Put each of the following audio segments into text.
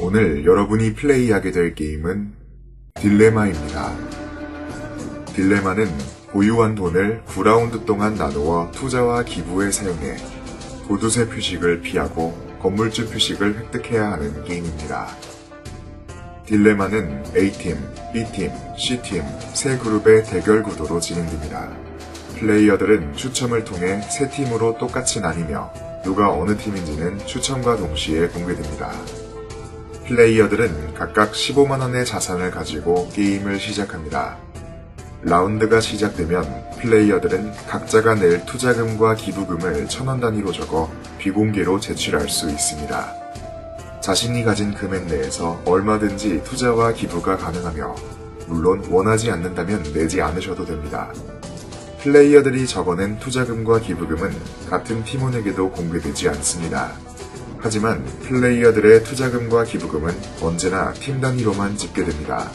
오늘 여러분이 플레이하게 될 게임은 딜레마입니다. 딜레마는 보유한 돈을 9라운드 동안 나누어 투자와 기부에 사용해 구두쇠 표식을 피하고 건물주 표식을 획득해야 하는 게임입니다. 딜레마는 A팀, B팀, C팀 세 그룹의 대결 구도로 진행됩니다. 플레이어들은 추첨을 통해 세 팀으로 똑같이 나뉘며 누가 어느 팀인지는 추첨과 동시에 공개됩니다. 플레이어들은 각각 15만원의 자산을 가지고 게임을 시작합니다. 라운드가 시작되면 플레이어들은 각자가 낼 투자금과 기부금을 1000원 단위로 적어 비공개로 제출할 수 있습니다. 자신이 가진 금액 내에서 얼마든지 투자와 기부가 가능하며 물론 원하지 않는다면 내지 않으셔도 됩니다. 플레이어들이 적어낸 투자금과 기부금은 같은 팀원에게도 공개되지 않습니다. 하지만 플레이어들의 투자금과 기부금은 언제나 팀 단위로만 집계됩니다.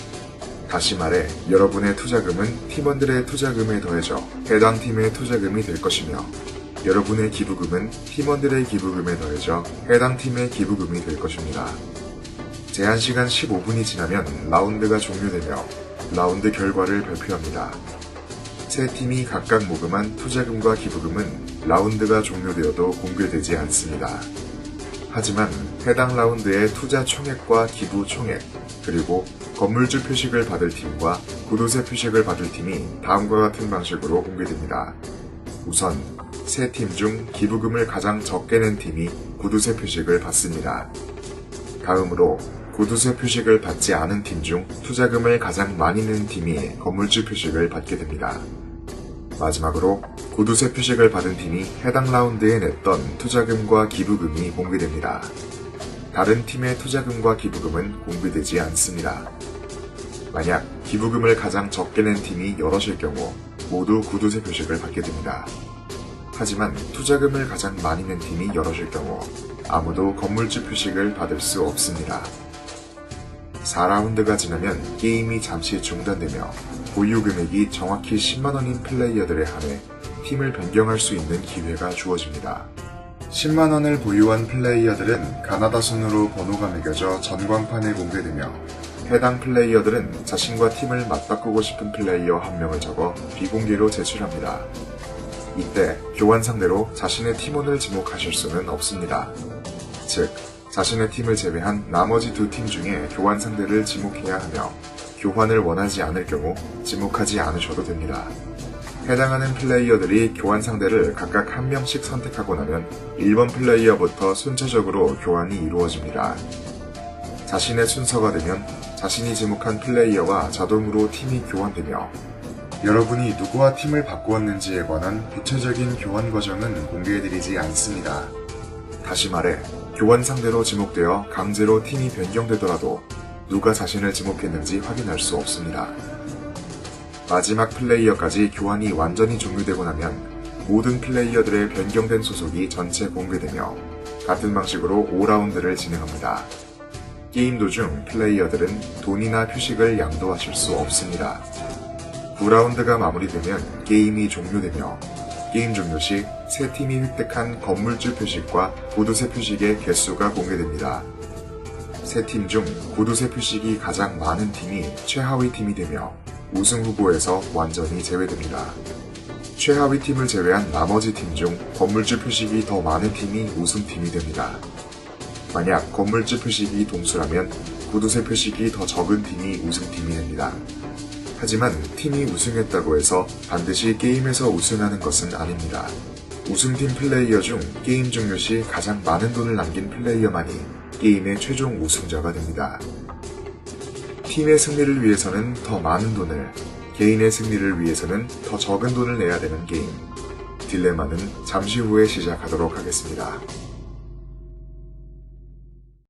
다시 말해 여러분의 투자금은 팀원들의 투자금에 더해져 해당 팀의 투자금이 될 것이며 여러분의 기부금은 팀원들의 기부금에 더해져 해당 팀의 기부금이 될 것입니다. 제한시간 15분이 지나면 라운드가 종료되며 라운드 결과를 발표합니다. 세 팀이 각각 모금한 투자금과 기부금은 라운드가 종료되어도 공개되지 않습니다. 하지만 해당 라운드의 투자 총액과 기부 총액, 그리고 건물주 표식을 받을 팀과 구두쇠 표식을 받을 팀이 다음과 같은 방식으로 공개됩니다. 우선 세 팀 중 기부금을 가장 적게 낸 팀이 구두쇠 표식을 받습니다. 다음으로 구두쇠 표식을 받지 않은 팀 중 투자금을 가장 많이 낸 팀이 건물주 표식을 받게 됩니다. 마지막으로 구두쇠 표식을 받은 팀이 해당 라운드에 냈던 투자금과 기부금이 공개됩니다. 다른 팀의 투자금과 기부금은 공개되지 않습니다. 만약 기부금을 가장 적게 낸 팀이 여럿일 경우 모두 구두쇠 표식을 받게 됩니다. 하지만 투자금을 가장 많이 낸 팀이 여럿일 경우 아무도 건물주 표식을 받을 수 없습니다. 4라운드가 지나면 게임이 잠시 중단되며 보유 금액이 정확히 10만원인 플레이어들에 한해 팀을 변경할 수 있는 기회가 주어집니다. 10만원을 보유한 플레이어들은 가나다 순으로 번호가 매겨져 전광판에 공개되며 해당 플레이어들은 자신과 팀을 맞바꾸고 싶은 플레이어 한 명을 적어 비공개로 제출합니다. 이때 교환 상대로 자신의 팀원을 지목하실 수는 없습니다. 즉, 자신의 팀을 제외한 나머지 두 팀 중에 교환 상대를 지목해야 하며 교환을 원하지 않을 경우 지목하지 않으셔도 됩니다. 해당하는 플레이어들이 교환 상대를 각각 한 명씩 선택하고 나면 1번 플레이어부터 순차적으로 교환이 이루어집니다. 자신의 순서가 되면 자신이 지목한 플레이어와 자동으로 팀이 교환되며 여러분이 누구와 팀을 바꾸었는지에 관한 구체적인 교환 과정은 공개해드리지 않습니다. 다시 말해 교환 상대로 지목되어 강제로 팀이 변경되더라도 누가 자신을 지목했는지 확인할 수 없습니다. 마지막 플레이어까지 교환이 완전히 종료되고 나면 모든 플레이어들의 변경된 소속이 전체 공개되며 같은 방식으로 5라운드를 진행합니다. 게임 도중 플레이어들은 돈이나 표식을 양도하실 수 없습니다. 9라운드가 마무리되면 게임이 종료되며 게임 종료 시 세 팀이 획득한 건물주 표식과 구두쇠 표식의 개수가 공개됩니다. 세 팀 중 구두쇠 표식이 가장 많은 팀이 최하위 팀이 되며 우승 후보에서 완전히 제외됩니다. 최하위 팀을 제외한 나머지 팀 중 건물주 표식이 더 많은 팀이 우승팀이 됩니다. 만약 건물주 표식이 동수라면 구두쇠 표식이 더 적은 팀이 우승팀이 됩니다. 하지만 팀이 우승했다고 해서 반드시 게임에서 우승하는 것은 아닙니다. 우승팀 플레이어 중 게임 종료 시 가장 많은 돈을 남긴 플레이어만이 게임의 최종 우승자가 됩니다. 팀의 승리를 위해서는 더 많은 돈을, 개인의 승리를 위해서는 더 적은 돈을 내야 되는 게임. 딜레마는 잠시 후에 시작하도록 하겠습니다.